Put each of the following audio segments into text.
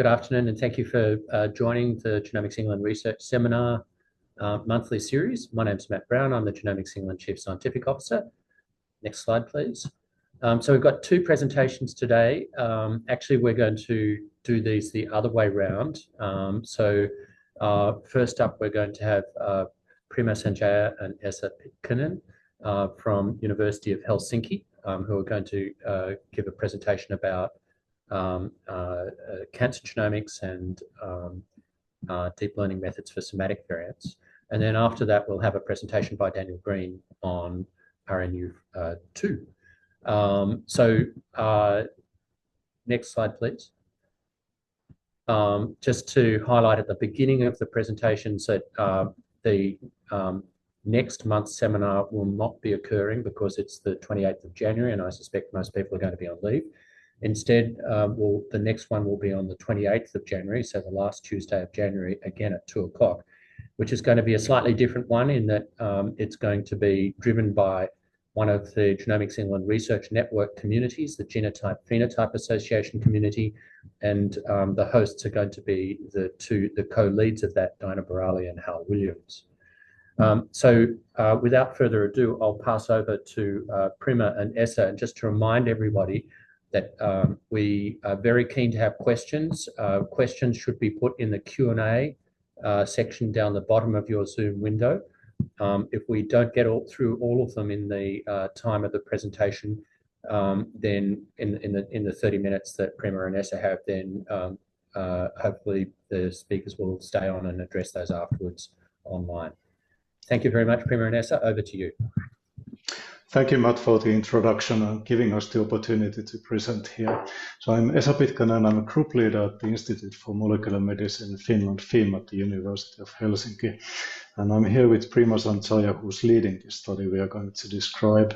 Good afternoon, and thank you for joining the Genomics England Research Seminar monthly series. My name is Matt Brown. I'm the Genomics England Chief Scientific Officer. Next slide, please. So we've got two presentations today. Actually, we're going to do these the other way round. First up, we're going to have Prima, Sanjaya and Pitkänen from University of Helsinki, who are going to give a presentation about cancer genomics and deep learning methods for somatic variants. And then after that, we'll have a presentation by Daniel Greene on RNU2. Next slide, please. Just to highlight at the beginning of the presentations that the next month's seminar will not be occurring because it's the 28th of January, and I suspect most people are going to be on leave. Instead, the next one will be on the 28th of January, so the last Tuesday of January, again at 2 o'clock, which is going to be a slightly different one in that it's going to be driven by one of the Genomics England Research Network communities, the Genotype Phenotype Association community, and the hosts are going to be the co-leads of that, Dinah Barali and Hal Williams. Without further ado, I'll pass over to Prima and Essa, and just to remind everybody that we are very keen to have questions. Questions should be put in the Q&A section down the bottom of your Zoom window. If we don't get through all of them in the time of the presentation, then in the 30 minutes that Prima and Essa have, then hopefully the speakers will stay on and address those afterwards online. Thank you very much, Prima and Essa. Over to you. Thank you, Matt, for the introduction and giving us the opportunity to present here. So I'm Esa Pitkänen. I'm a group leader at the Institute for Molecular Medicine in Finland, FIM, at the University of Helsinki. And I'm here with Prima Sanjaya, who's leading this study we are going to describe.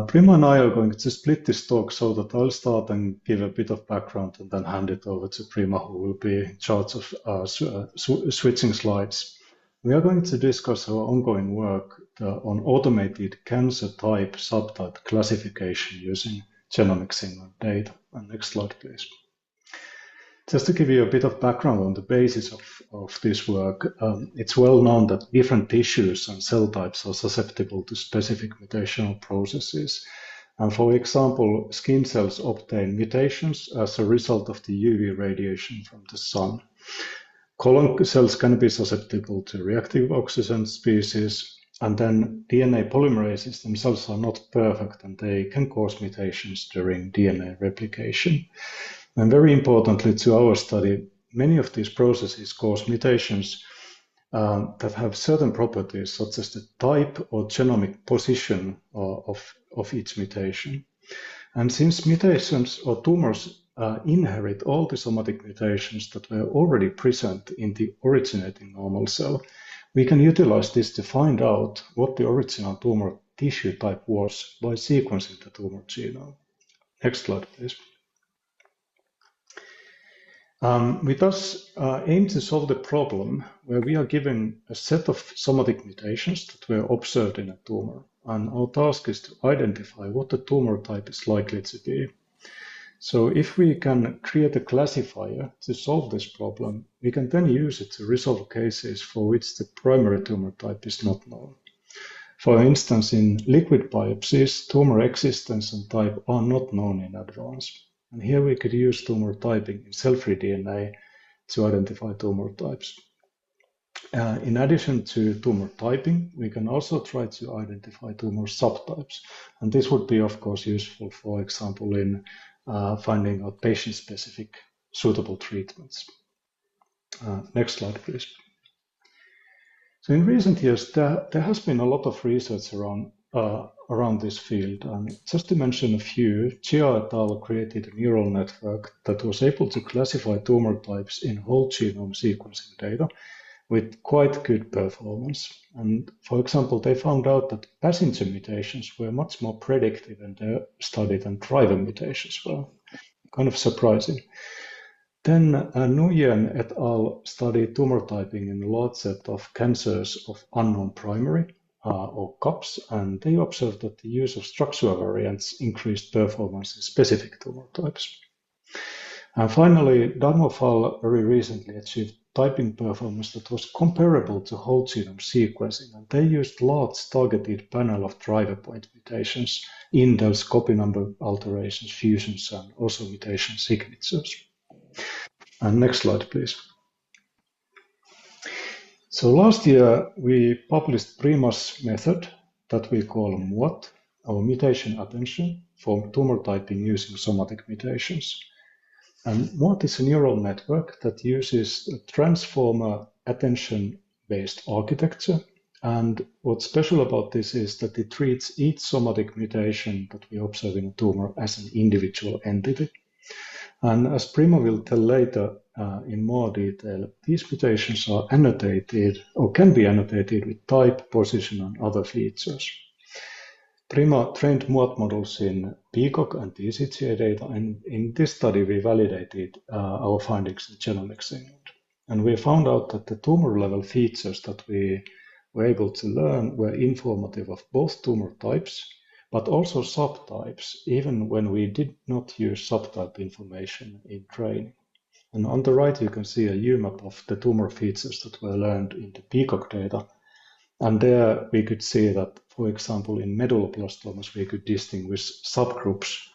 Prima and I are going to split this talk so that I'll start and give a bit of background and then hand it over to Prima, who will be in charge of switching slides. We are going to discuss our ongoing work on automated cancer type subtype classification using Genomics England data. And next slide, please. Just to give you a bit of background on the basis of this work, it's well known that different tissues and cell types are susceptible to specific mutational processes. And for example, skin cells obtain mutations as a result of the UV radiation from the sun. Colon cells can be susceptible to reactive oxygen species, and then DNA polymerases themselves are not perfect and they can cause mutations during DNA replication. And very importantly to our study, many of these processes cause mutations that have certain properties, such as the type or genomic position of each mutation. And since mutations or tumors inherit all the somatic mutations that were already present in the originating normal cell, we can utilize this to find out what the original tumor tissue type was by sequencing the tumor genome. Next slide, please. We thus aim to solve the problem where we are given a set of somatic mutations that were observed in a tumor, and our task is to identify what the tumor type is likely to be. So if we can create a classifier to solve this problem, we can then use it to resolve cases for which the primary tumor type is not known. For instance, in liquid biopsies, tumor existence and type are not known in advance. And here we could use tumor typing in cell-free DNA to identify tumor types. In addition to tumor typing, we can also try to identify tumor subtypes. And this would be, of course, useful, for example, in finding out patient-specific suitable treatments. Next slide, please. So in recent years, there has been a lot of research around this field. And just to mention a few, Chia et al. Created a neural network that was able to classify tumor types in whole genome sequencing data with quite good performance. And for example, they found out that passenger mutations were much more predictive in their study than driver mutations were. Kind of surprising. Then Nguyen et al. Studied tumor typing in a large set of cancers of unknown primary, or CUPs, and they observed that the use of structural variants increased performance in specific tumor types. And finally, Darmofal very recently achieved typing performance that was comparable to whole genome sequencing, and they used large targeted panel of driver point mutations in those copy number alterations, fusions, and also mutation signatures. And next slide, please. So last year, we published Prima's method that we call MUAT, our mutation attention, for tumor typing using somatic mutations. And MUAT is a neural network that uses a transformer attention-based architecture. And what's special about this is that it treats each somatic mutation that we observe in a tumor as an individual entity. And as Prima will tell later in more detail, these mutations are annotated or can be annotated with type, position, and other features. Prima trained MUAT models in Peacock and TCGA data, and in this study we validated our findings in Genomics. And we found out that the tumor level features that we were able to learn were informative of both tumor types, but also subtypes, even when we did not use subtype information in training. And on the right you can see a UMAP of the tumor features that were learned in the Peacock data. And there we could see that, for example, in medulloblastomas, we could distinguish subgroups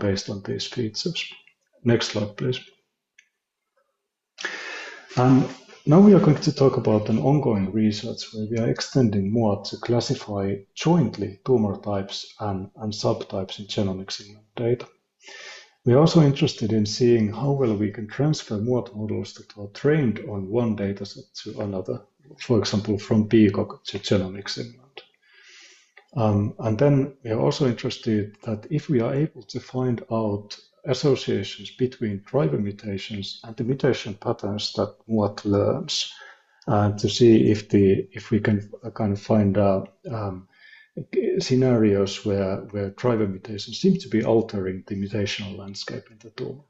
based on these features. Next slide, please. And now we are going to talk about an ongoing research where we are extending MUAT to classify jointly tumor types and subtypes in genomics data. We are also interested in seeing how well we can transfer MUAT models that are trained on one dataset to another, for example, from Peacock to Genomics England. And then we are also interested that if we are able to find out associations between driver mutations and the mutation patterns that MUAT learns, to see if we can kind of find scenarios where driver mutations seem to be altering the mutational landscape in the tumor.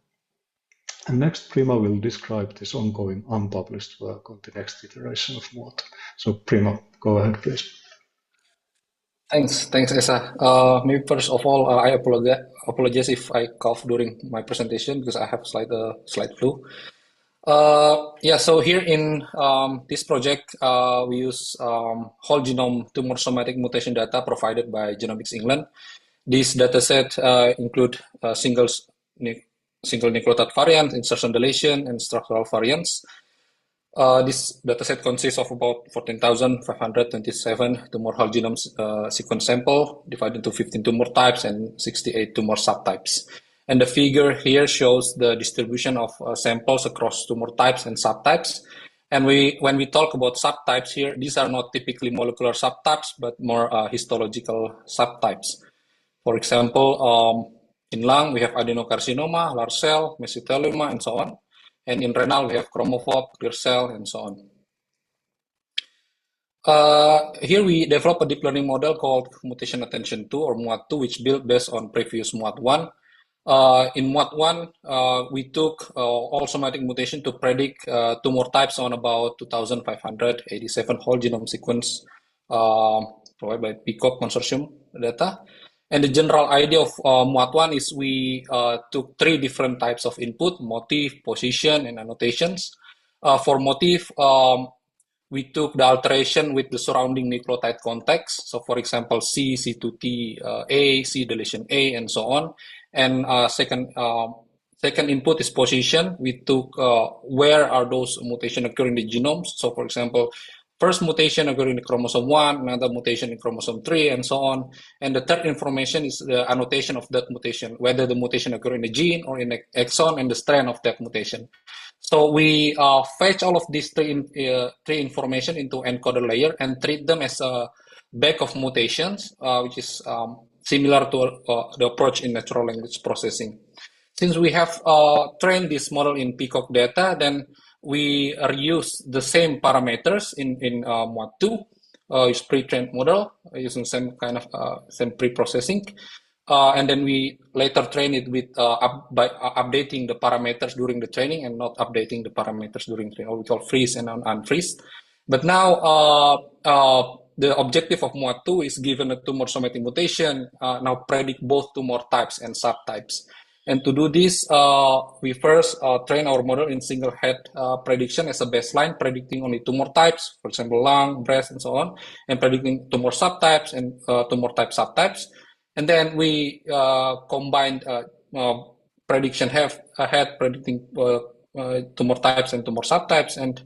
And next, Prima will describe this ongoing unpublished work on the next iteration of MUAT. So Prima, go ahead, please. Thanks, Esa. Maybe first of all, I apologize if I cough during my presentation because I have slight flu. So here in this project, we use whole genome tumor somatic mutation data provided by Genomics England. This dataset include single nucleotide variants, insertion deletion, and structural variants. This dataset consists of about 14,527 tumor whole genome sequence sample divided into 15 tumor types and 68 tumor subtypes. And the figure here shows the distribution of samples across tumor types and subtypes. And when we talk about subtypes here, these are not typically molecular subtypes, but more histological subtypes. For example, in lung, we have adenocarcinoma, large cell, mesothelioma, and so on. And in renal, we have chromophobe, clear cell, and so on. Here we develop a deep learning model called Mutation Attention 2 or MUAT2, which built based on previous MUAT1. In MUAT1, we took all somatic mutation to predict tumor types on about 2,587 whole genome sequence provided by Peacock consortium data. And the general idea of MUAT1 is we took 3 different types of input: motif, position, and annotations. For motif, we took the alteration with the surrounding nucleotide context. So for example, C, C2T, A, C deletion A, and so on. And second input is position. We took where are those mutations occurring in the genomes. So for example, first mutation occurring in chromosome 1, another mutation in chromosome 3, and so on. And the third information is the annotation of that mutation, whether the mutation occurs in the gene or in the exon and the strand of that mutation. So we fetch all of these three information into encoder layer and treat them as a bag of mutations, which is similar to the approach in natural language processing. Since we have trained this model in Peacock data, then we reuse the same parameters in MUAT2, use pre-trained model using same kind of same pre-processing, and then we later train it with by updating the parameters during the training and not updating the parameters during training, or we call freeze and unfreeze. But now the objective of MUAT2 is given a tumor somatic mutation, now predict both tumor types and subtypes. And to do this, we first train our model in single head prediction as a baseline, predicting only tumor types, for example, lung, breast, and so on, and predicting tumor subtypes and tumor type subtypes. And then we combined prediction ahead, predicting tumor types and tumor subtypes, and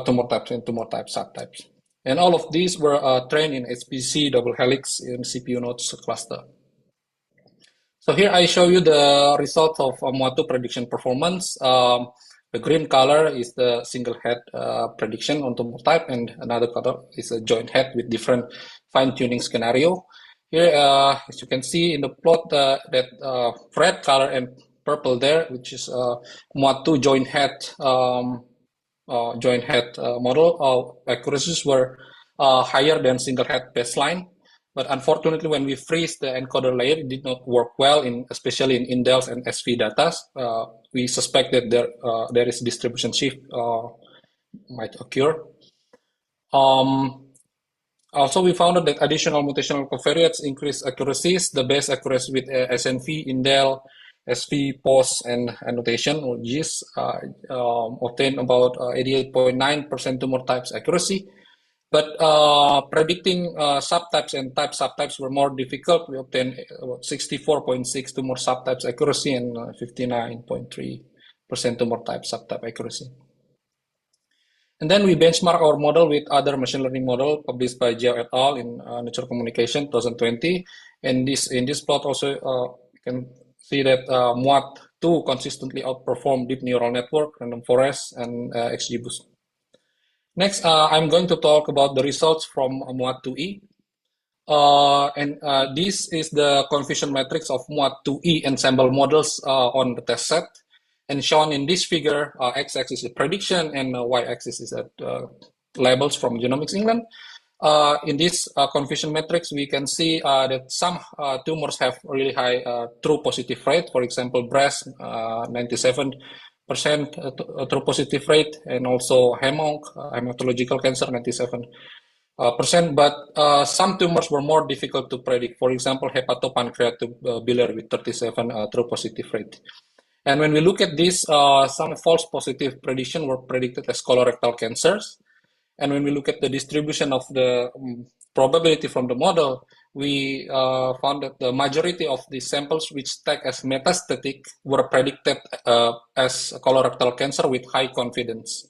tumor types and tumor type subtypes. And all of these were trained in HPC double helix in CPU nodes cluster. So here I show you the results of MUA2 prediction performance. The green color is the single head prediction on tumor type, and another color is a joint head with different fine-tuning scenario. Here, as you can see in the plot, that red color and purple there, which is MUA2 joint head model, accuracies were higher than single head baseline. But unfortunately, when we freeze the encoder layer, it did not work well, especially in indels and SV data. We suspect that there is distribution shift might occur. Also, we found that additional mutational covariates increase accuracies. The best accuracy with SNV, indel, SV, POS, and annotation or GIS obtained about 88.9% tumor types accuracy. But predicting subtypes and type subtypes were more difficult. We obtained about 64.6 tumor subtypes accuracy and 59.3% tumor type subtype accuracy. And then we benchmark our model with other machine learning model published by Jiao et al. In Nature Communication 2020. And in this plot also you can see that MUA2 consistently outperformed deep neural network, random forest, and XGBoost. Next, I'm going to talk about the results from MUA2E. This is the confusion matrix of MUA2E ensemble models on the test set. And shown in this figure, x-axis is prediction and y-axis is labels from Genomics England. In this confusion matrix, we can see that some tumors have really high true positive rate. For example, breast, 97% true positive rate, and also hematological cancer, 97%. But some tumors were more difficult to predict. For example, hepatopancreatibular with 37 true positive rate. And when we look at this, some false positive prediction were predicted as colorectal cancers. And when we look at the distribution of the probability from the model, we found that the majority of the samples which tag as metastatic were predicted as colorectal cancer with high confidence.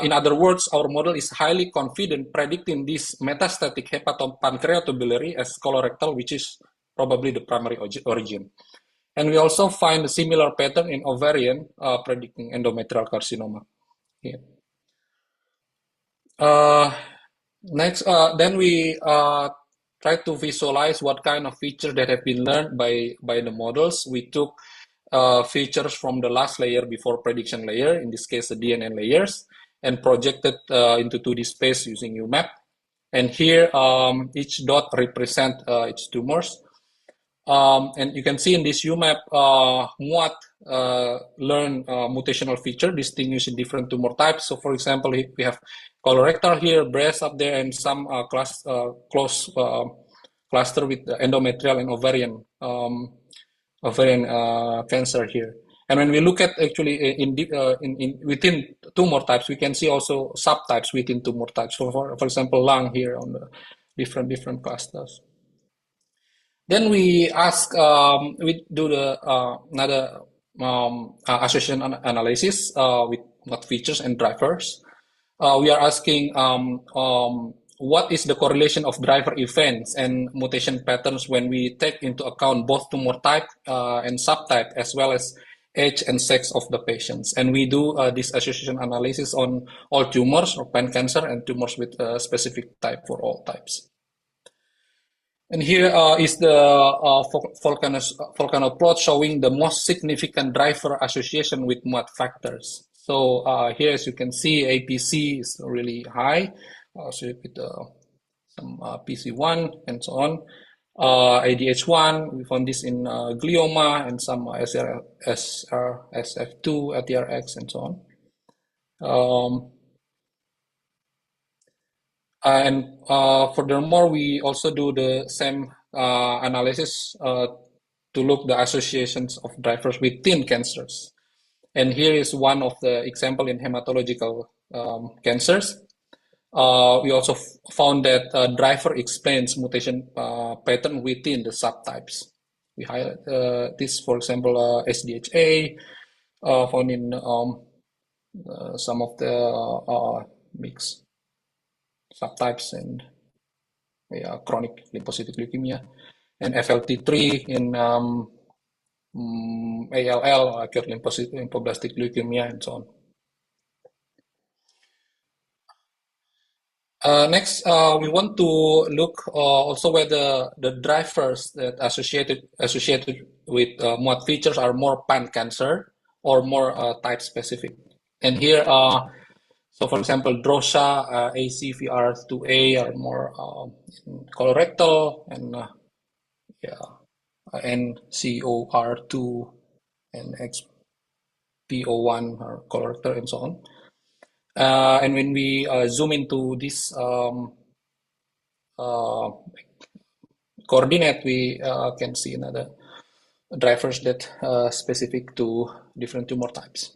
In other words, our model is highly confident predicting this metastatic hepatopancreatobulary as colorectal, which is probably the primary origin. And we also find a similar pattern in ovarian, predicting endometrial carcinoma. Here. Next, then we try to visualize what kind of features that have been learned by the models. We took features from the last layer before prediction layer, in this case the DNA layers, and projected into 2D space using UMAP. And here, each dot represent its tumors. And you can see in this UMAP, MUAT learn mutational feature distinguishing different tumor types. So for example, we have colorectal here, breast up there, and some close cluster with endometrial and ovarian cancer here. And when we look at actually within tumor types, we can see also subtypes within tumor types. So for example, lung here on the different clusters. Then we ask, we do the another association analysis with what features and drivers. We are asking what is the correlation of driver events and mutation patterns when we take into account both tumor type and subtype as well as age and sex of the patients. And we do this association analysis on all tumors or pan cancer and tumors with a specific type for all types. And here is the volcano plot showing the most significant driver association with MUAT factors. So here, as you can see, APC is really high, so with some PC1 and so on. ADH1, we found this in glioma and some SF2, ATRX, and so on. Furthermore, we also do the same analysis to look the associations of drivers within cancers. And here is one of the example in hematological cancers. We also found that driver explains mutation pattern within the subtypes. We highlight this, for example, SDHA found in some of the mixed subtypes and chronic lymphocytic leukemia, and FLT3 in ALL, acute lymphoblastic leukemia, and so on. Next, we want to look also whether the drivers that associated with MUAT features are more pan-cancer or more type-specific. And here, so for example, DROSA, ACVR2A are more colorectal, and NCOR2 and XPO1 are colorectal, and so on. And when we zoom into this coordinate, we can see another drivers that specific to different tumor types.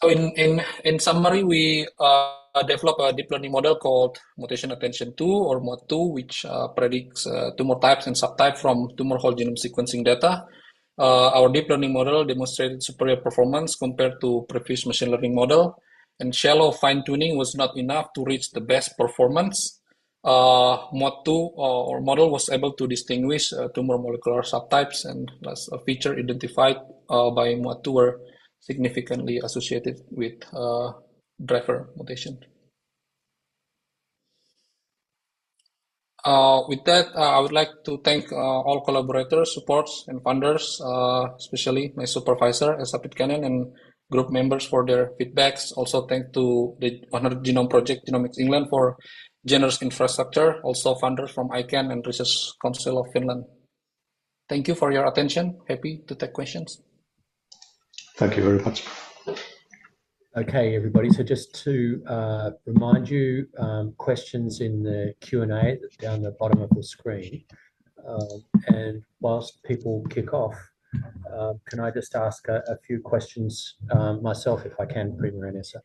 So in summary, we develop a deep learning model called mutation attention 2 or MUAT2, which predicts tumor types and subtypes from tumor whole genome sequencing data. Our deep learning model demonstrated superior performance compared to previous machine learning model, and shallow fine-tuning was not enough to reach the best performance. MUAT2 or model was able to distinguish tumor molecular subtypes, and as a feature identified by MUAT2 were significantly associated with driver mutation. With that, I would like to thank all collaborators, supports, and funders, especially my supervisor, Esa Pitkänen, and group members for their feedbacks. Also, thank to the 100 Genome Project, Genomics England, for generous infrastructure. Also, funders from ICANN and Research Council of Finland. Thank you for your attention. Happy to take questions. Thank you very much. Okay, everybody. So just to remind you, questions in the Q&A down the bottom of the screen. And whilst people kick off, can I just ask a few questions myself, if I can, Prima and Esa?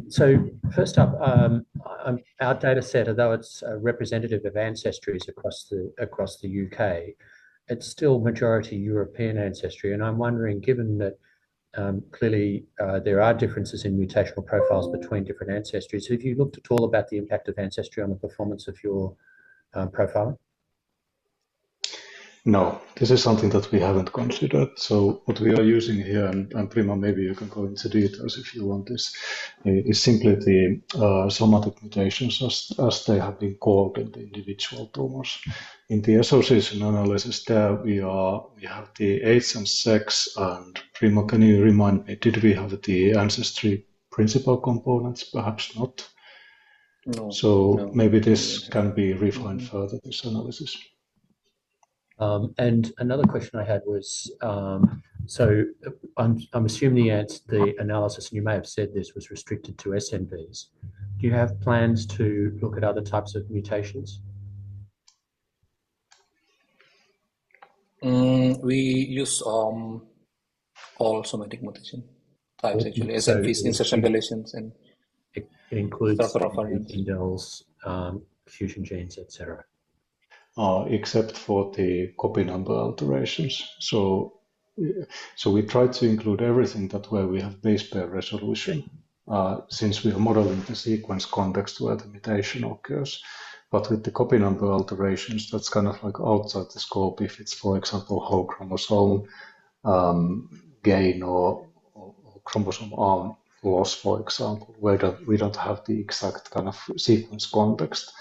So first up, our data set, although it's representative of ancestries across the UK, it's still majority European ancestry. And I'm wondering, given that clearly there are differences in mutational profiles between different ancestries, have you looked at all about the impact of ancestry on the performance of your profiling? No, this is something that we haven't considered. So what we are using here, and Prima, maybe you can go into details if you want this, is simply the somatic mutations as they have been called in the individual tumors. In the association analysis there, we have the age and sex, and Prima, can you remind me, did we have the ancestry principal components? Perhaps not. No. So no. maybe this can be refined further, this analysis. And another question I had was, so I'm assuming the analysis, and you may have said this, was restricted to SNVs. Do you have plans to look at other types of mutations? We use all somatic mutation types, actually, SNVs, insertion deletions, and it includes structural variants, indels, fusion genes, etc. Except for the copy number alterations. So we try to include everything that where we have base pair resolution, since we are modeling the sequence context where the mutation occurs. But with the copy number alterations, that's kind of like outside the scope if it's, for example, whole chromosome gain or chromosome arm loss, for example, where we don't have the exact kind of sequence context.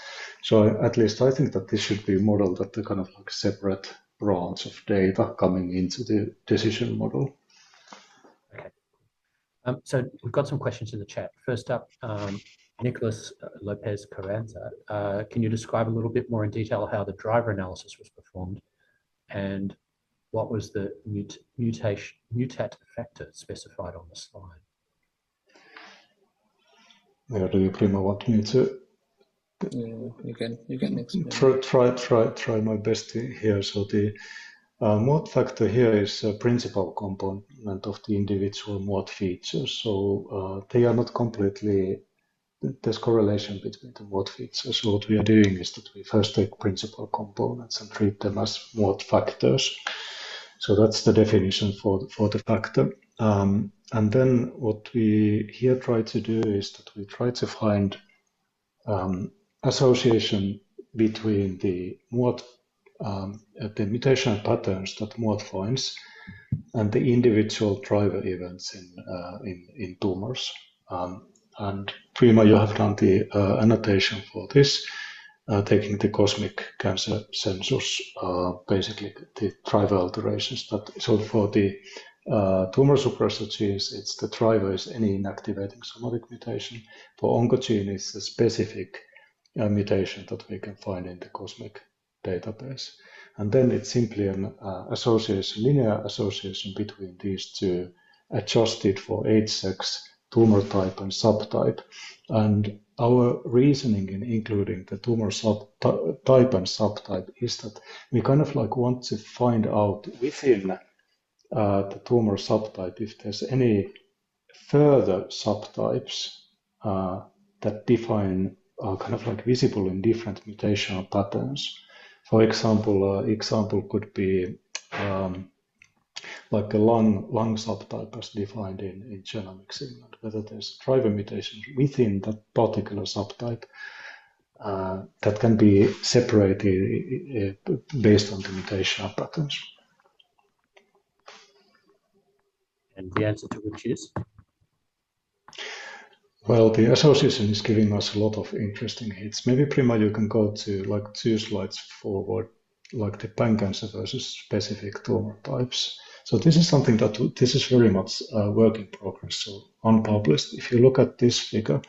So at least I think that this should be modeled at the kind of like separate branch of data coming into the decision model. Okay. So we've got some questions in the chat. First up, Nicholas Lopez Carranza, can you describe a little bit more in detail how the driver analysis was performed, and what was the mutate factor specified on the slide? Yeah, do you, Prima, want me to You can explain. Try my best here. So the mode factor here is a principal component of the individual mode features. So they are not completely, there's correlation between the mode features. So what we are doing is that we first take principal components and treat them as mode factors. So that's the definition for the factor. And then what we here try to do is that we try to find association between the mode, the mutational patterns that mode finds and the individual driver events in tumors. And Prima, you have done the annotation for this, taking the cosmic cancer census, basically the driver alterations. So for the tumor suppressor genes, it's the driver is any inactivating somatic mutation. For oncogene, it's a specific mutation that we can find in the cosmic database. And then it's simply an association, linear association between these two, adjusted for age, sex, tumor type, and subtype. And our reasoning in including the tumor type and subtype is that we kind of like want to find out within the tumor subtype if there's any further subtypes that define kind of like visible in different mutational patterns. For example, example could be like a lung subtype as defined in Genomics, whether there's driver mutations within that particular subtype that can be separated based on the mutational patterns. And the answer to which is? Well, the association is giving us a lot of interesting hits. Maybe Prima, you can go to like 2 slides forward, like the pan-cancer versus specific tumor types. So this is something that this is very much work in progress, so unpublished. If you look at this figure,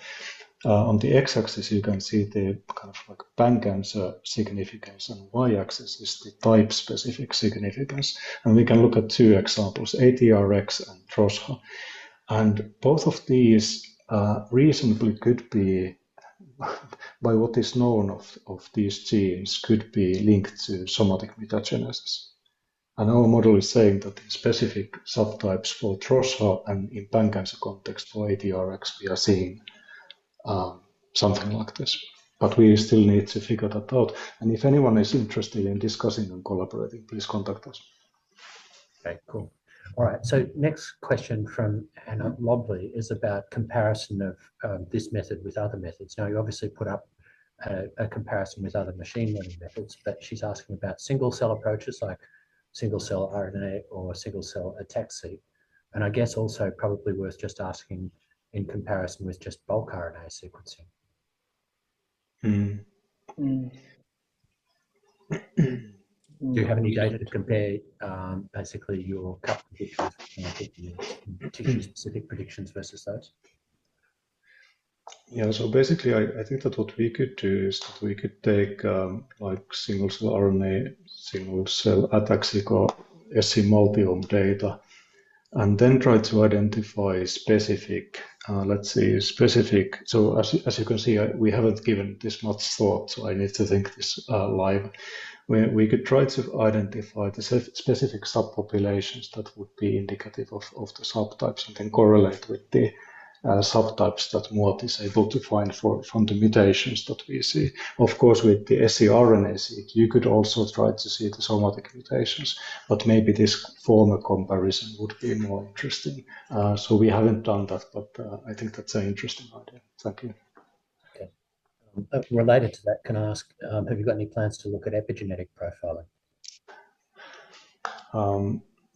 on the x-axis you can see the kind of like pan-cancer significance, and y-axis is the type-specific significance. And we can look at 2 examples, ATRX and TROSHA. And both of these reasonably could be, by what is known of these genes, could be linked to somatic mutagenesis. And our model is saying that in specific subtypes for TROSHA and in pan-cancer context for ATRX, we are seeing something like this. But we still need to figure that out. And if anyone is interested in discussing and collaborating, please contact us. Okay, cool. All right, so next question from Anna Lobley is about comparison of this method with other methods. Now, you obviously put up a comparison with other machine learning methods, but she's asking about single cell approaches like single cell RNA or single cell ATAC-seq. And I guess also probably worth just asking in comparison with just bulk RNA sequencing. Do you have any data to compare basically your cut predictions, tissue-specific predictions versus those? Yeah, so basically I think that what we could do is that we could take like single cell RNA, single cell ATAC-seq or SC multiome data, and then try to identify specific, let's say specific. So as you can see, we haven't given this much thought, so I need to think this live. We could try to identify the specific subpopulations that would be indicative of the subtypes, and then correlate with the subtypes that MOAT is able to find from the mutations that we see. Of course, with the scRNA-seq, you could also try to see the somatic mutations, but maybe this former comparison would be more interesting. So we haven't done that, but I think that's an interesting idea. Thank you. Okay. Related to that, can I ask, have you got any plans to look at epigenetic profiling?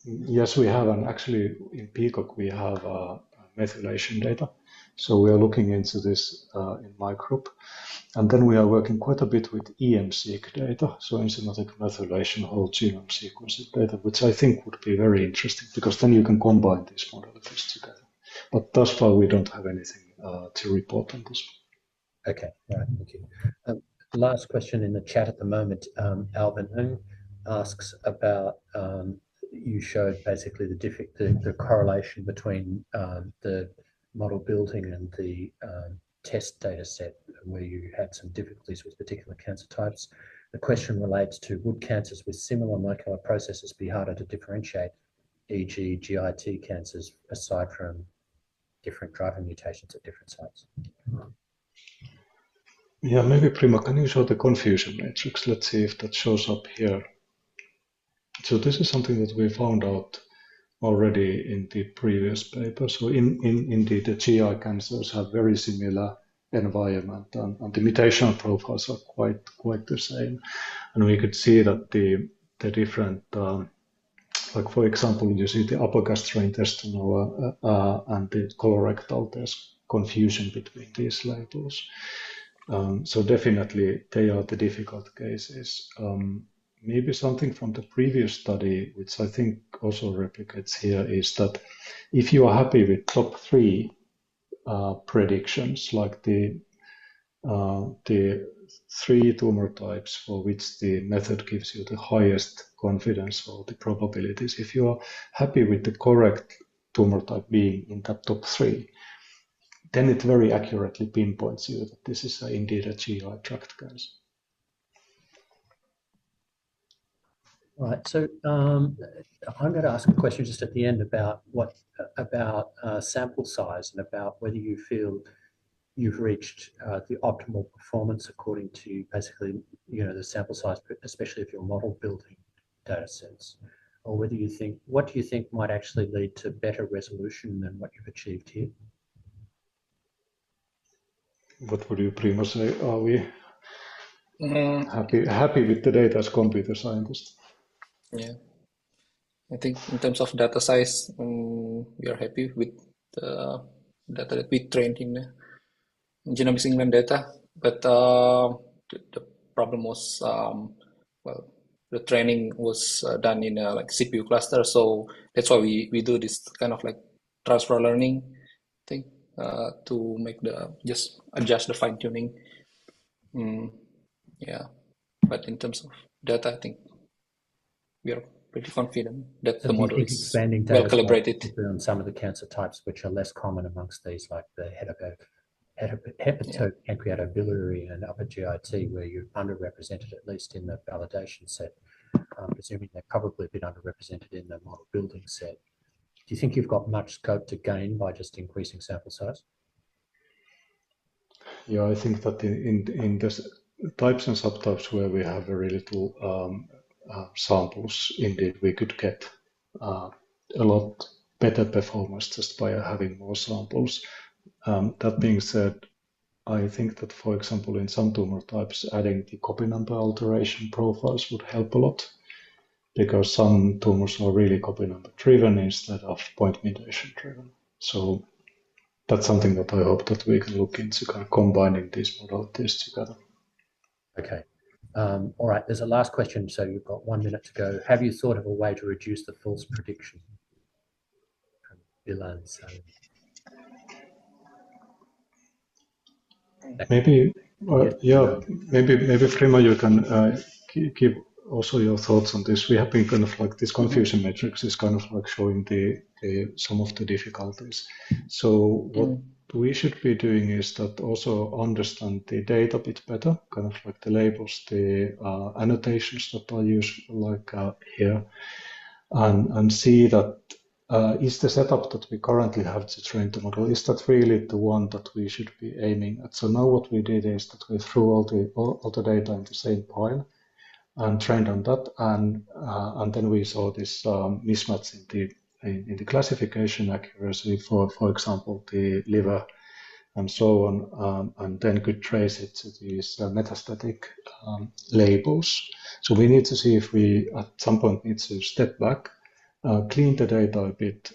Yes, we have, and actually in Peacock we have methylation data. So we are looking into this in my group. And then we are working quite a bit with EM-seq data, so enzymatic methylation whole genome sequencing data, which I think would be very interesting because then you can combine these modalities together. But thus far we don't have anything to report on this. Okay, all right, thank you. Last question in the chat at the moment, Alvin Ng asks about you showed basically the correlation between the model building and the test data set where you had some difficulties with particular cancer types. The question relates to, would cancers with similar molecular processes be harder to differentiate, e.g. GIT cancers, aside from different driver mutations at different sites? Yeah, maybe Prima, can you show the confusion matrix? Let's see if that shows up here. So this is something that we found out already in the previous paper. So indeed, the GI cancers have very similar environment, and the mutational profiles are quite the same. And we could see that the different, like for example, you see the upper gastrointestinal and the colorectal, there's confusion between these labels. So definitely they are the difficult cases. Maybe something from the previous study, which I think also replicates here, is that if you are happy with top 3 predictions, like the 3 tumor types for which the method gives you the highest confidence or the probabilities, if you are happy with the correct tumor type being in that top 3, then it very accurately pinpoints you that this is indeed a GI tract cancer. All right, so I'm going to ask a question just at the end about sample size and about whether you feel you've reached the optimal performance according to basically, the sample size, especially if you're model building data sets, or whether you think, what do you think might actually lead to better resolution than what you've achieved here? What would you, Prima, say? Are we happy with the data as computer scientists? Yeah, I think in terms of data size, we are happy with the data that we trained in Genomics England data, but the problem was, well, the training was done in a like CPU cluster, so that's why we do this kind of like transfer learning thing to make just adjust the fine tuning. Yeah, but in terms of data, I think we are pretty confident that the model is expanding well data calibrated on some of the cancer types which are less common amongst these, like the hepatopancreatobiliary and upper GIT, where you're underrepresented at least in the validation set. Presuming they're probably a bit underrepresented in the model building set. Do you think you've got much scope to gain by just increasing sample size? Yeah, I think that in the types and subtypes where we have very little samples, indeed we could get a lot better performance just by having more samples. That being said, I think that, for example, in some tumor types, adding the copy number alteration profiles would help a lot, because some tumors are really copy number driven instead of point mutation driven. So that's something that I hope that we can look into, kind of combining these modalities together. Okay. All right, there's a last question, so you've got 1 minute to go. Have you thought of a way to reduce the false prediction? From Bilan, so. Maybe, maybe Prima, you can give also your thoughts on this. We have been kind of like this confusion matrix is kind of like showing some of the difficulties. So what we should be doing is that also understand the data a bit better, kind of like the labels, the annotations that are used like here, and see that is the setup that we currently have to train the model, is that really the one that we should be aiming at? So now what we did is that we threw all the data in the same pile and trained on that, and then we saw this mismatch in the classification accuracy for example, the liver and so on, and then could trace it to these metastatic labels. So we need to see if we at some point need to step back, clean the data a bit,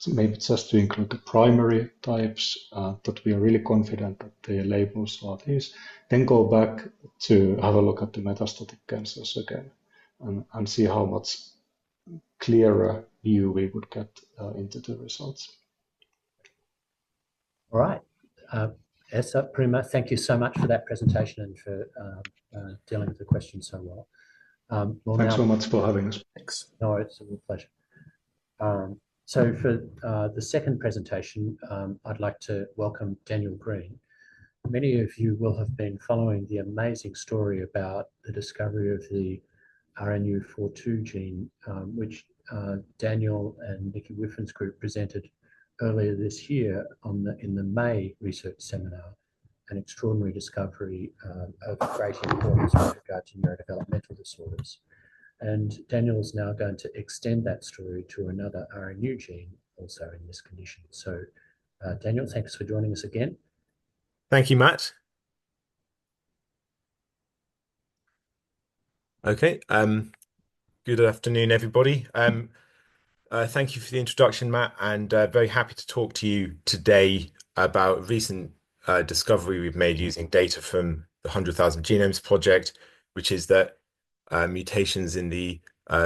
maybe just to include the primary types that we are really confident that the labels are these, then go back to have a look at the metastatic cancers again and see how much clearer view we would get into the results. All right. Esa, Prima, thank you so much for that presentation and for dealing with the questions so well. Thanks so much for having us. Thanks. No, it's a real pleasure. So for the second presentation, I'd like to welcome Daniel Greene. Many of you will have been following the amazing story about the discovery of the RNU42 gene, which Daniel and Nikki Whiffin's group presented earlier this year in the May research seminar, an extraordinary discovery of great importance with regard to neurodevelopmental disorders. And Daniel is now going to extend that story to another RNU gene also in this condition. So Daniel, thanks for joining us again. Thank you, Matt. Okay, good afternoon, everybody. Thank you for the introduction, Matt, and very happy to talk to you today about a recent discovery we've made using data from the 100,000 Genomes Project, which is that mutations in the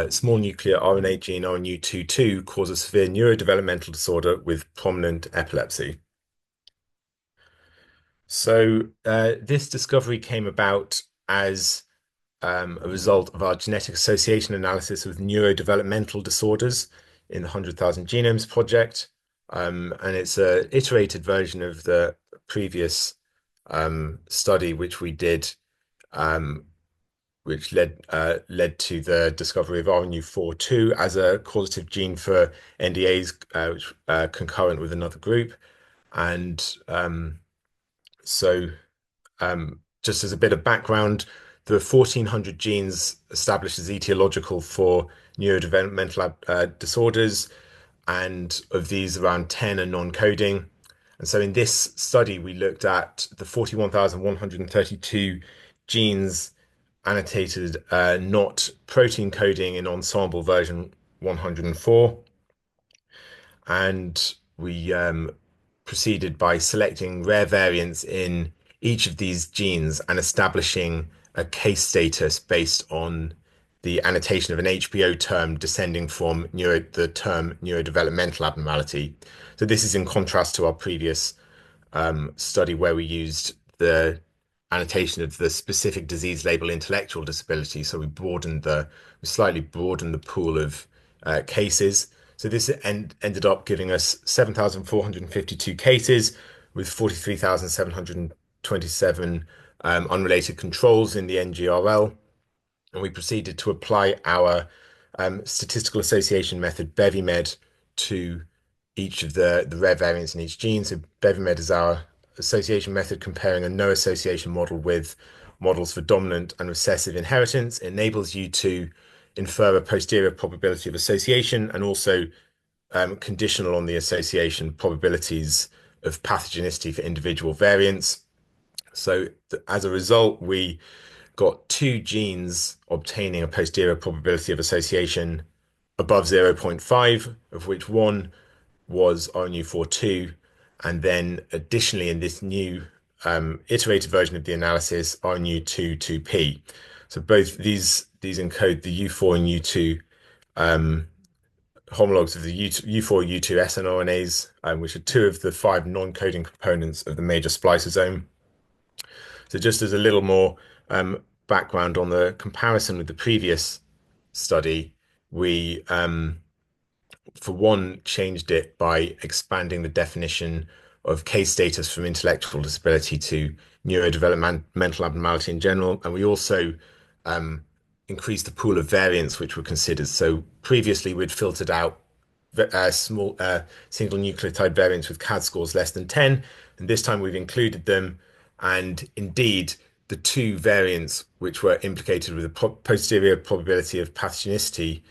small nuclear RNA gene RNU22 cause a severe neurodevelopmental disorder with prominent epilepsy. So this discovery came about as a result of our genetic association analysis with neurodevelopmental disorders in the 100,000 Genomes Project. And it's an iterated version of the previous study which we did, which led to the discovery of RNU42 as a causative gene for NDAs, which concurrent with another group. And just as a bit of background, the 1,400 genes established as etiological for neurodevelopmental disorders, and of these, around 10 are non-coding. And so in this study, we looked at the 41,132 genes annotated not protein coding in ensemble version 104. And we proceeded by selecting rare variants in each of these genes and establishing a case status based on the annotation of an HBO term descending from the term neurodevelopmental abnormality. So this is in contrast to our previous study where we used the annotation of the specific disease label intellectual disability. So we slightly broadened the pool of cases. So this ended up giving us 7,452 cases with 43,727 unrelated controls in the NGRL. And we proceeded to apply our statistical association method, BeviMed, to each of the rare variants in each gene. So BeviMed is our association method comparing a no association model with models for dominant and recessive inheritance. It enables you to infer a posterior probability of association and also conditional on the association probabilities of pathogenicity for individual variants. So as a result, we got two genes obtaining a posterior probability of association above 0.5, of which one was RNU42, and then additionally in this new iterated version of the analysis, RNU22P. So both these encode the U4 and U2 homologs of the U4 U2 snRNAs, which are two of the 5 non-coding components of the major spliceosome. So just as a little more background on the comparison with the previous study, we for one changed it by expanding the definition of case status from intellectual disability to neurodevelopmental abnormality in general, and we also increased the pool of variants which were considered. So previously we'd filtered out small single nucleotide variants with CAD scores less than 10, and this time we've included them. And indeed, the two variants which were implicated with a posterior probability of pathogenicity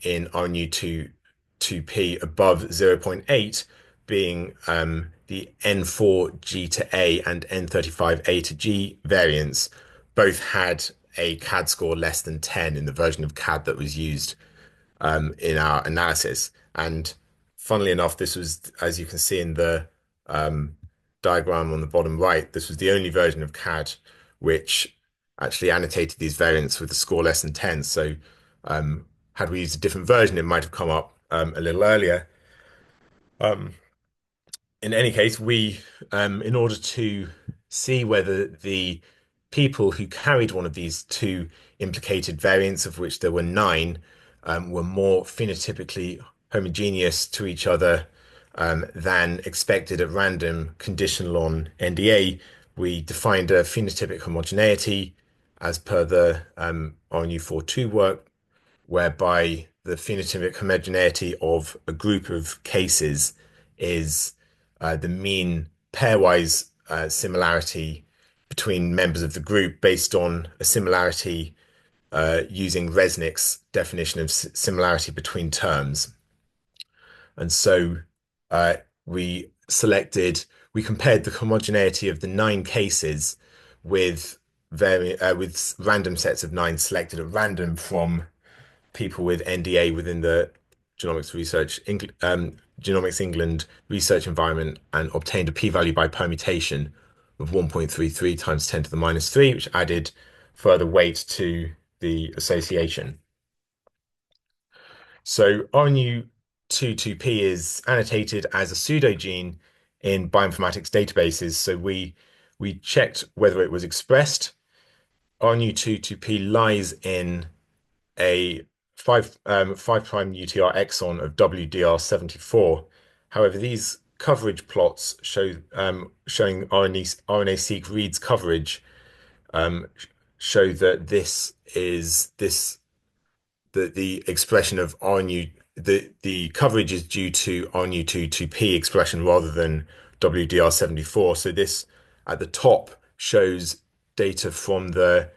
in RNU22P above 0.8 being the N4G to A and N35A to G variants, both had a CAD score less than 10 in the version of CAD that was used in our analysis. And funnily enough, this was, as you can see in the diagram on the bottom right, this was the only version of CAD which actually annotated these variants with a score less than 10. So had we used a different version, it might have come up a little earlier. In any case, we, in order to see whether the people who carried one of these two implicated variants, of which there were 9, were more phenotypically homogeneous to each other than expected at random, conditional on NDA, we defined a phenotypic homogeneity as per the RNU42 work, whereby the phenotypic homogeneity of a group of cases is the mean pairwise similarity between members of the group based on a similarity using Resnick's definition of similarity between terms. And so we compared the homogeneity of the 9 cases with random sets of 9 selected at random from people with NDA within the Genomics England research environment, and obtained a p-value by permutation of 1.33 times 10 to the minus 3, which added further weight to the association. So RNU22P is annotated as a pseudogene in bioinformatics databases. So we checked whether it was expressed. RNU22P lies in a 5' UTR exon of WDR74. However, these coverage plots showing RNA-seq reads coverage show that the expression of RNU, the coverage is due to RNU22P expression rather than WDR74. So this at the top shows data from the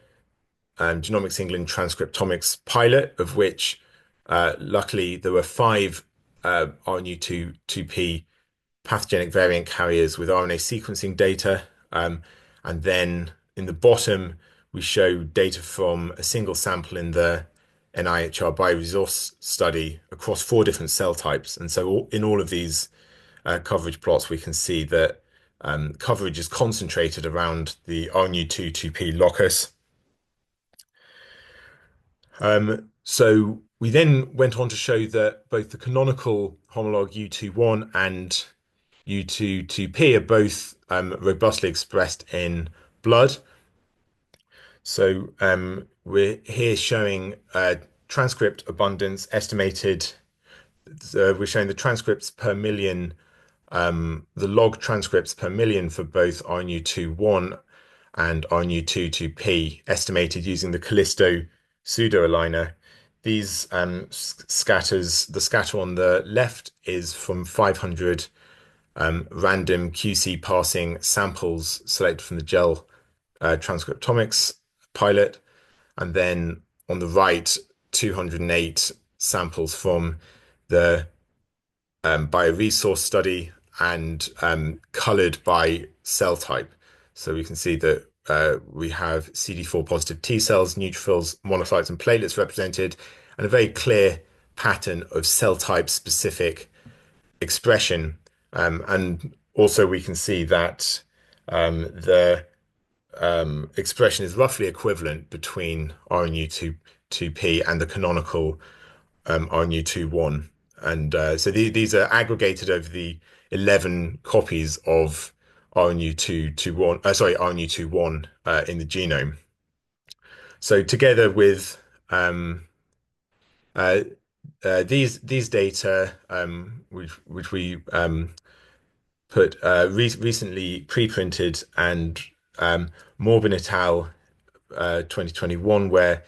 Genomics England transcriptomics pilot, of which luckily there were 5 RNU22P pathogenic variant carriers with RNA sequencing data. And then in the bottom, we show data from a single sample in the NIHR bioresource study across 4 different cell types. And so in all of these coverage plots, we can see that coverage is concentrated around the RNU22P locus. So we then went on to show that both the canonical homolog U21 and U22P are both robustly expressed in blood. So we're here showing transcript abundance estimated. We're showing the transcripts per million, the log transcripts per million for both RNU21 and RNU22P estimated using the Callisto pseudo-aligner. These scatters, the scatter on the left is from 500 random QC passing samples selected from the gel transcriptomics pilot, and then on the right 208 samples from the bioresource study and colored by cell type. So we can see that we have CD4 positive T cells, neutrophils, monocytes, and platelets represented, and a very clear pattern of cell type specific expression. And also we can see that the expression is roughly equivalent between RNU22P and the canonical RNU21. And so these are aggregated over the 11 copies of RNU21 in the genome. So together with these data, which we put recently preprinted, and Morbin et al. 2021, where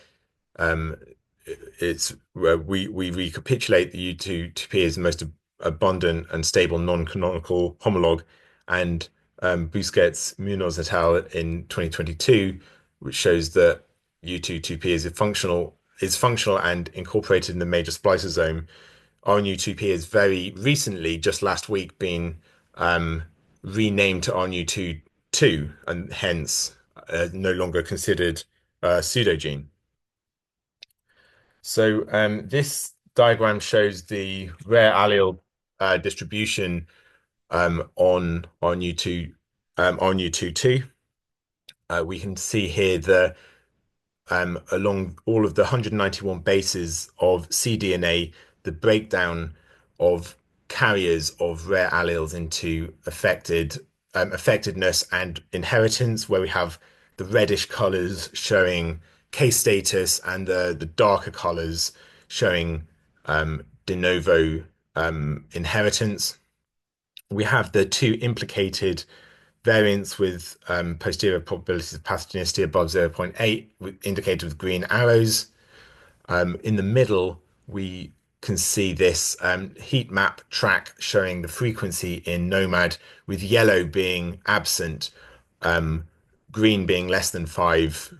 we recapitulate the U2P as the most abundant and stable non-canonical homolog, and Busquets Munoz et al. In 2022, which shows that U2P is functional and incorporated in the major spliceosome. RNU2P has very recently, just last week, been renamed to RNU22, and hence no longer considered a pseudogene. So this diagram shows the rare allele distribution on RNU22. We can see here the along all of the 191 bases of cDNA, the breakdown of carriers of rare alleles into affectedness and inheritance, where we have the reddish colors showing case status and the darker colors showing de novo inheritance. We have the two implicated variants with posterior probabilities of pathogenicity above 0.8, indicated with green arrows. In the middle, we can see this heat map track showing the frequency in Nomad, with yellow being absent, green being less than 5,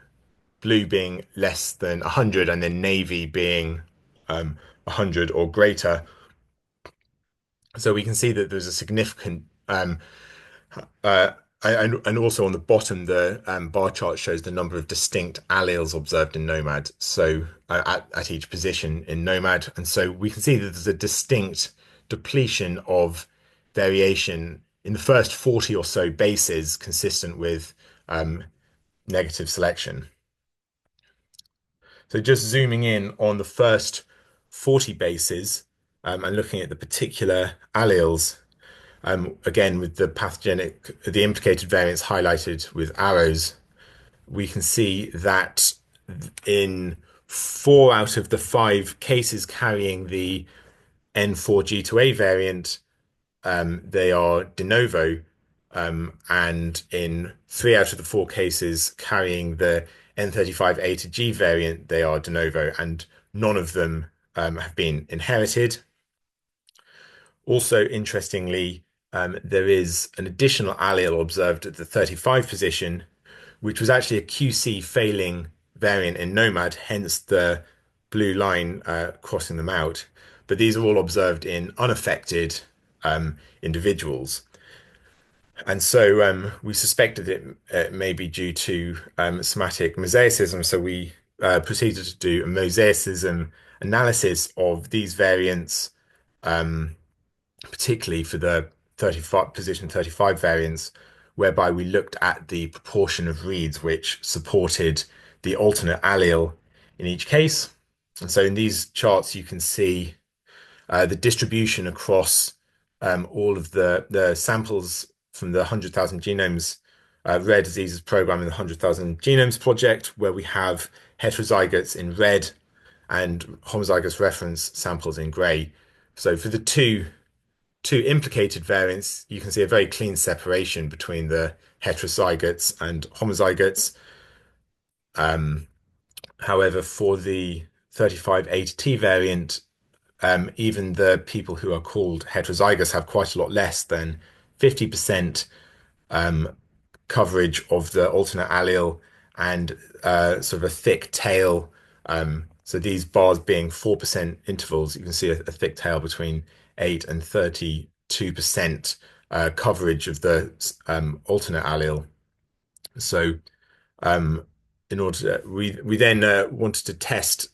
blue being less than 100, and then navy being 100 or greater. So we can see that there's a significant and also on the bottom, the bar chart shows the number of distinct alleles observed in Nomad. So at each position in Nomad. And so we can see that there's a distinct depletion of variation in the first 40 or so bases consistent with negative selection. So just zooming in on the first 40 bases and looking at the particular alleles, again, with the implicated variants highlighted with arrows, we can see that in 4 out of the 5 cases carrying the N4G2A variant, they are de novo, and in 3 out of the 4 cases carrying the N35A to G variant, they are de novo, and none of them have been inherited. Also, interestingly, there is an additional allele observed at the 35 position, which was actually a QC failing variant in Nomad, hence the blue line crossing them out. But these are all observed in unaffected individuals. And so we suspected it may be due to somatic mosaicism. So we proceeded to do a mosaicism analysis of these variants, particularly for the 35 position 35 variants, whereby we looked at the proportion of reads which supported the alternate allele in each case. And so in these charts, you can see the distribution across all of the samples from the 100,000 genomes rare diseases program in the 100,000 genomes project, where we have heterozygotes in red and homozygous reference samples in gray. So for the two implicated variants, you can see a very clean separation between the heterozygotes and homozygotes. However, for the 35A to T variant, even the people who are called heterozygous have quite a lot less than 50% coverage of the alternate allele and sort of a thick tail. So these bars being 4% intervals, you can see a thick tail between 8 and 32% coverage of the alternate allele. So in order to, we then wanted to test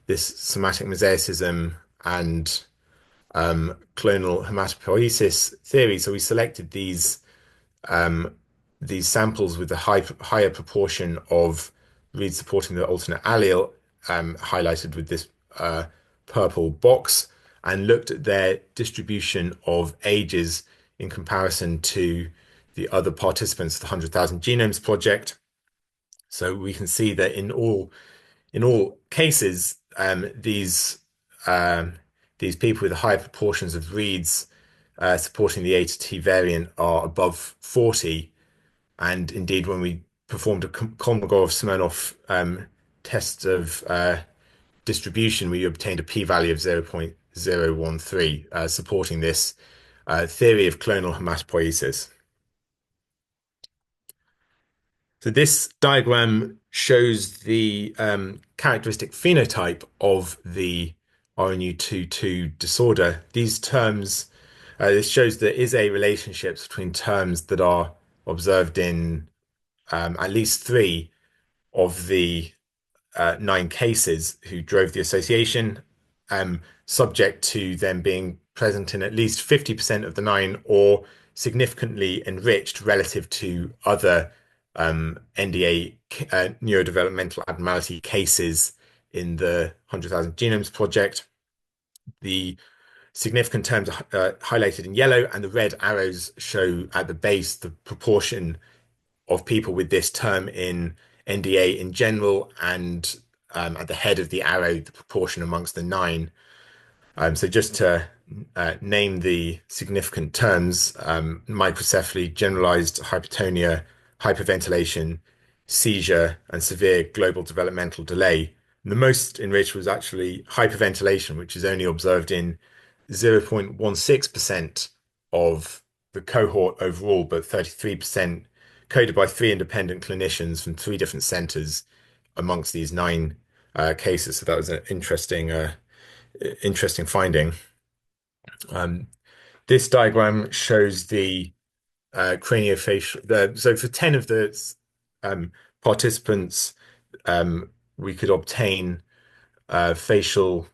this somatic mosaicism and clonal hematopoiesis theory. So we selected these samples with the higher proportion of reads supporting the alternate allele, highlighted with this purple box, and looked at their distribution of ages in comparison to the other participants of the 100,000 Genomes Project. So we can see that in all cases, these people with the higher proportions of reads supporting the A to T variant are above 40. And indeed, when we performed a Kolmogorov-Smirnov test of distribution, we obtained a p-value of 0.013, supporting this theory of clonal hematopoiesis. So this diagram shows the characteristic phenotype of the RNU22 disorder. These terms, this shows there is a relationship between terms that are observed in at least 3 of the 9 cases who drove the association, subject to them being present in at least 50% of the 9 or significantly enriched relative to other NDA neurodevelopmental abnormality cases in the 100,000 Genomes Project. The significant terms are highlighted in yellow, and the red arrows show at the base the proportion of people with this term in NDA in general, and at the head of the arrow, the proportion amongst the 9. So just to name the significant terms: microcephaly, generalized hypertonia, hyperventilation, seizure, and severe global developmental delay. And the most enriched was actually hyperventilation, which is only observed in 0.16% of the cohort overall, but 33% coded by 3 independent clinicians from 3 different centers amongst these 9 cases. So that was an interesting finding. This diagram shows the craniofacial. So for 10 of the participants, we could obtain facial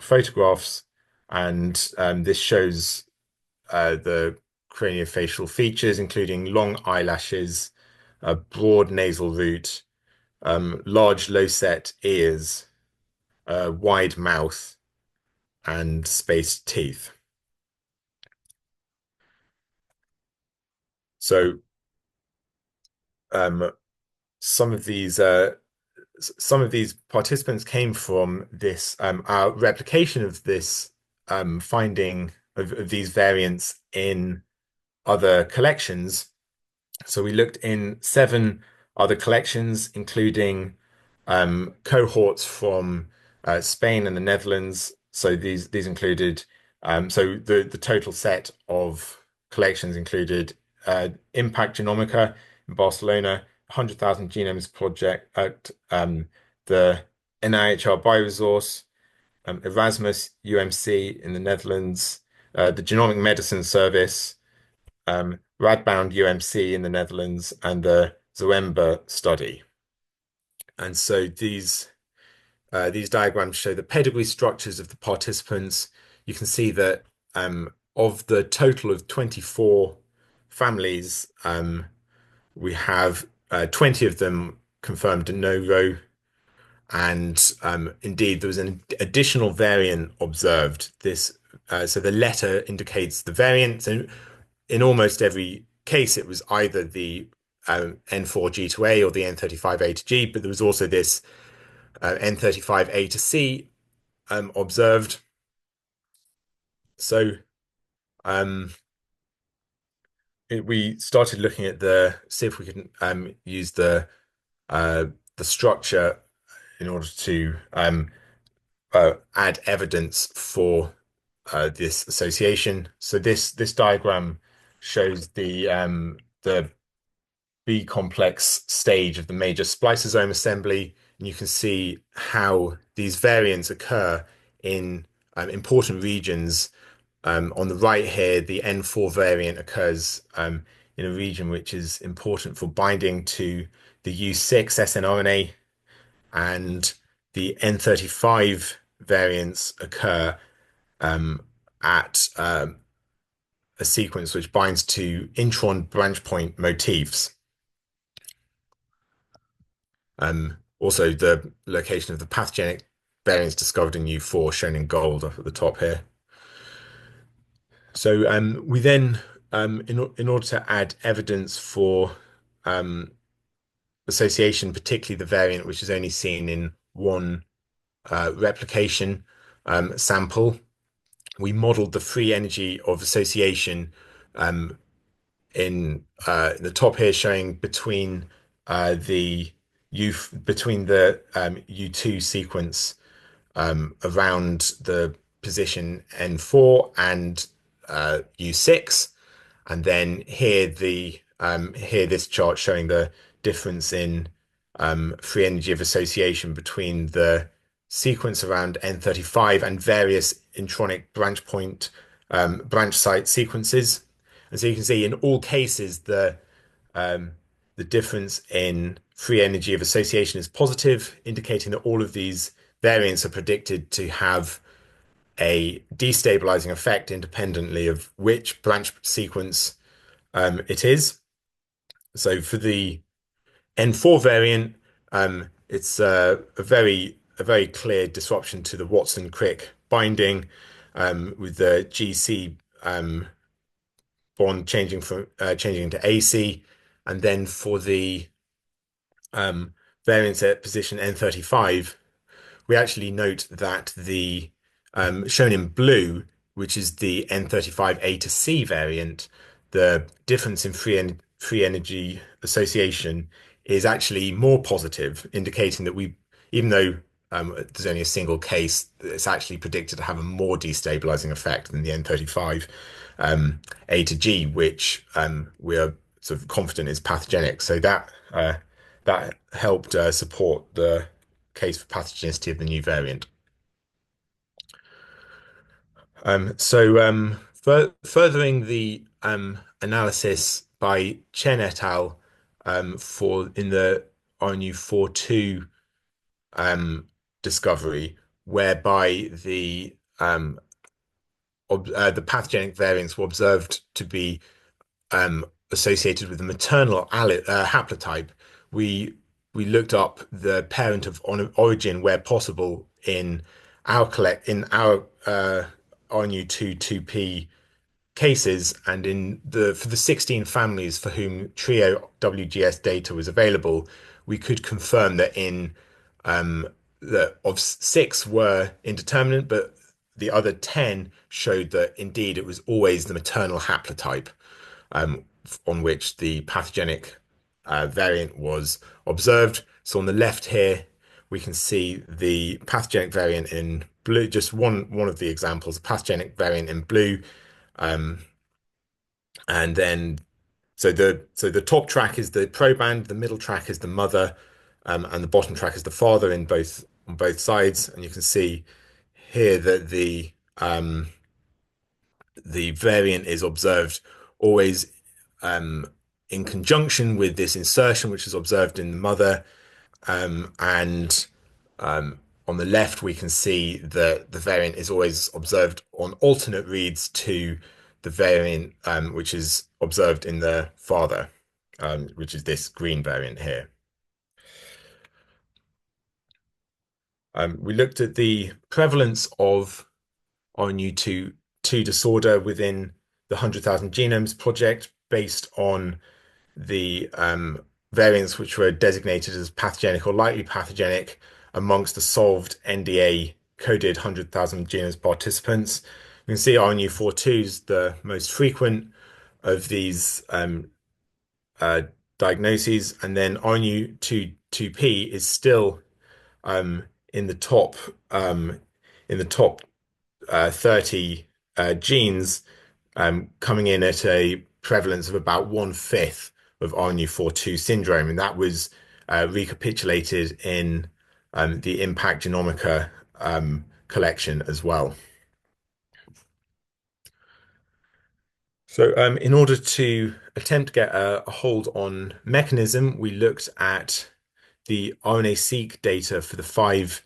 photographs, and this shows the craniofacial features, including long eyelashes, a broad nasal root, large low-set ears, wide mouth, and spaced teeth. So some of these participants came from this our replication of this finding of these variants in other collections. So we looked in 7 other collections, including cohorts from Spain and the Netherlands. So these included so the total set of collections included Impact Genomica in Barcelona, 100,000 Genomes Project at the NIHR Bioresource, Erasmus UMC in the Netherlands, the Genomic Medicine Service, Radboud UMC in the Netherlands, and the Zoemba study. And so these diagrams show the pedigree structures of the participants. You can see that of the total of 24 families, we have 20 of them confirmed de novo, and indeed there was an additional variant observed. So the letter indicates the variant, and in almost every case it was either the N4G to A or the N35A to G, but there was also this N35A to C observed. So we started looking at see if we can use the structure in order to add evidence for this association. So this diagram shows the B complex stage of the major spliceosome assembly, and you can see how these variants occur in important regions. On the right here, the N4 variant occurs in a region which is important for binding to the U6 snRNA, and the N35 variants occur at a sequence which binds to intron branch point motifs. Also, the location of the pathogenic variants discovered in U4 shown in gold up at the top here. So we then, in order to add evidence for association, particularly the variant which is only seen in one replication sample, we modeled the free energy of association in the top here, showing between the U2 sequence around the position N4 and U6, and then here this chart showing the difference in free energy of association between the sequence around N35 and various intronic branch site sequences. And so you can see in all cases the difference in free energy of association is positive, indicating that all of these variants are predicted to have a destabilizing effect independently of which branch sequence it is. So for the N4 variant, it's a very clear disruption to the Watson-Crick binding, with the GC bond changing to AC, and then for the variants at position N35, we actually note that the shown in blue, which is the N35A to C variant, the difference in free energy association is actually more positive, indicating that even though there's only a single case, it's actually predicted to have a more destabilizing effect than the N35 A to G, which we are sort of confident is pathogenic. So that helped support the case for pathogenicity of the new variant. Furthering the analysis by Chen et al. In the RNU42 discovery, whereby the pathogenic variants were observed to be associated with the maternal haplotype, we looked up the parent of origin where possible in our RNU22P cases, and for the 16 families for whom trio WGS data was available, we could confirm that of 6 were indeterminate, but the other 10 showed that indeed it was always the maternal haplotype on which the pathogenic variant was observed. So on the left here, we can see the pathogenic variant in blue, just one of the examples, the pathogenic variant in blue. And then, so the top track is the proband, the middle track is the mother, and the bottom track is the father on both sides. And you can see here that the variant is observed always in conjunction with this insertion, which is observed in the mother. On the left, we can see that the variant is always observed on alternate reads to the variant which is observed in the father, which is this green variant here. We looked at the prevalence of RNU2 disorder within the 100,000 Genomes Project based on the variants which were designated as pathogenic or likely pathogenic amongst the solved NDA coded 100,000 genomes participants. You can see RNU42 is the most frequent of these diagnoses, and then RNU22P is still in the top 30 genes, coming in at a prevalence of about 1/5 of RNU42 syndrome, and that was recapitulated in the Impact Genomica collection as well. So in order to attempt to get a hold on mechanism, we looked at the RNA-seq data for the 5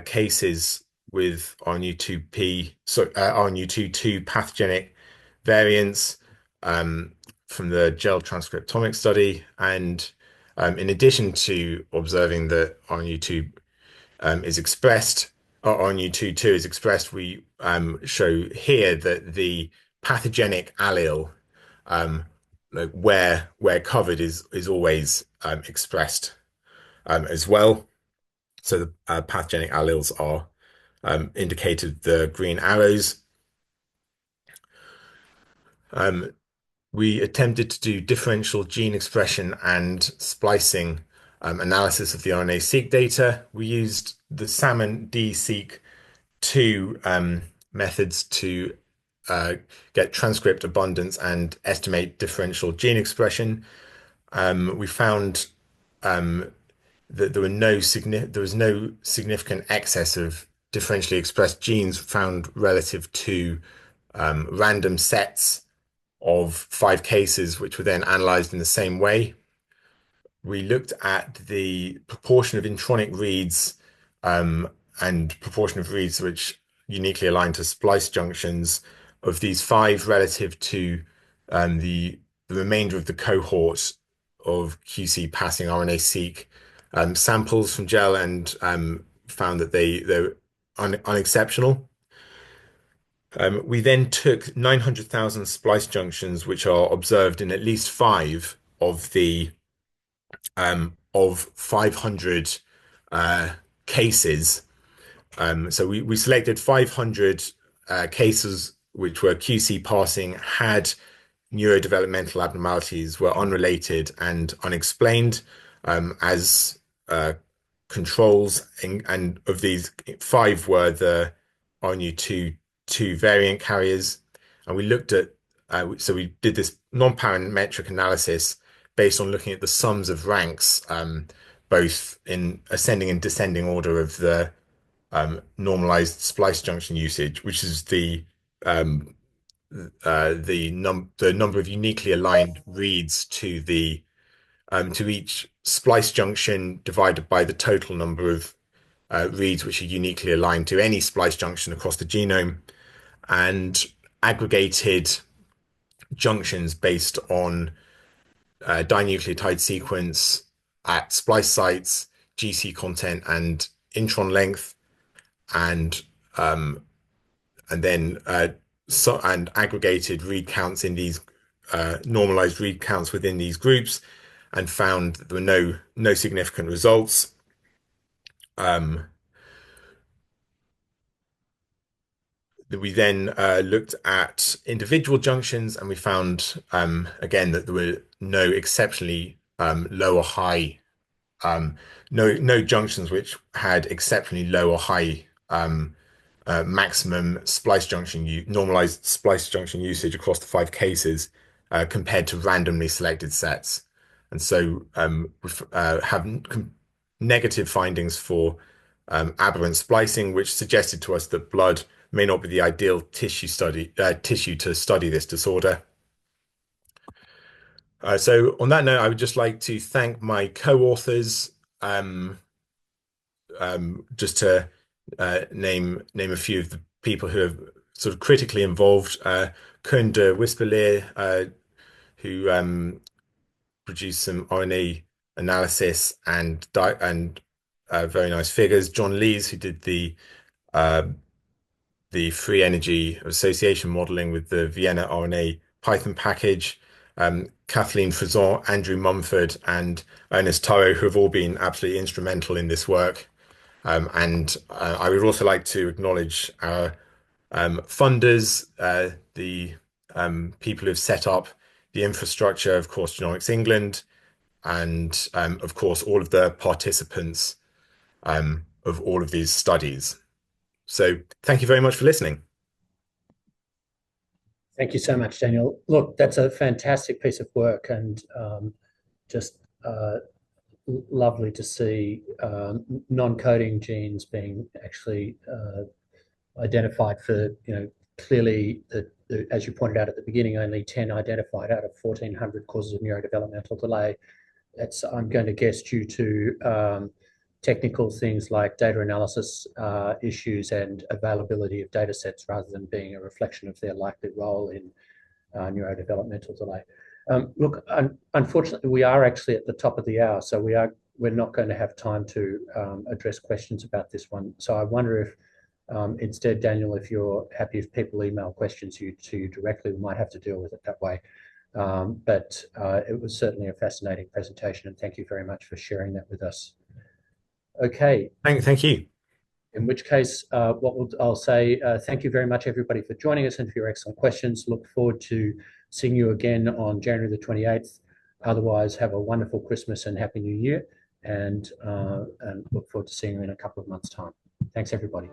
cases with RNU22 pathogenic variants from the gel transcriptomic study. And in addition to observing that RNU2 is expressed, or RNU22 is expressed, we show here that the pathogenic allele, like where covered, is always expressed as well. So the pathogenic alleles are indicated the green arrows. We attempted to do differential gene expression and splicing analysis of the RNA-seq data. We used the Salmon D-seq2 methods to get transcript abundance and estimate differential gene expression. We found that there was no significant excess of differentially expressed genes found relative to random sets of 5 cases, which were then analyzed in the same way. We looked at the proportion of intronic reads and proportion of reads which uniquely align to splice junctions of these 5 relative to the remainder of the cohort of QC passing RNA-seq samples from gel, and found that they're unexceptional. We then took 900,000 splice junctions, which are observed in at least 5 of the 500 cases. So we selected 500 cases which were QC passing had neurodevelopmental abnormalities were unrelated and unexplained as controls, and of these, 5 were the RNU2 variant carriers. And we looked at, so we did this non-parametric analysis based on looking at the sums of ranks, both in ascending and descending order of the normalized splice junction usage, which is the number of uniquely aligned reads to the to each splice junction divided by the total number of reads which are uniquely aligned to any splice junction across the genome, and aggregated junctions based on dinucleotide sequence at splice sites, GC content, and intron length, and then and aggregated read counts in these normalized read counts within these groups, and found there were no significant results. We then looked at individual junctions, and we found again that there were no exceptionally low or high, no junctions which had exceptionally low or high maximum splice junction normalized splice junction usage across the 5 cases compared to randomly selected sets. And so we have negative findings for aberrant splicing, which suggested to us that blood may not be the ideal tissue to study this disorder. So on that note, I would just like to thank my co-authors, just to name a few of the people who have sort of critically involved. Koen de Wispeleer, who produced some RNA analysis and very nice figures. John Lees, who did the free energy association modeling with the Vienna RNA Python package. Kathleen Frison, Andrew Mumford, and Ernest Turrow, who have all been absolutely instrumental in this work. And I would also like to acknowledge our funders, the people who have set up the infrastructure, of course, Genomics England, and of course, all of the participants of all of these studies. So thank you very much for listening. Thank you so much, Daniel. Look, that's a fantastic piece of work, and just lovely to see non-coding genes being actually identified for, clearly, as you pointed out at the beginning, only 10 identified out of 1,400 causes of neurodevelopmental delay. That's, I'm going to guess, due to technical things like data analysis issues and availability of data sets, rather than being a reflection of their likely role in neurodevelopmental delay. Look, unfortunately, we are actually at the top of the hour, so we're not going to have time to address questions about this one. So I wonder if instead, Daniel, if you're happy if people email questions to you directly, we might have to deal with it that way. But it was certainly a fascinating presentation, and thank you very much for sharing that with us. Okay. Thank you. In which case, I'll say thank you very much, everybody, for joining us and for your excellent questions. Look forward to seeing you again on January the 28th. Otherwise, have a wonderful Christmas and Happy New Year, and look forward to seeing you in a couple of months' time. Thanks, everybody.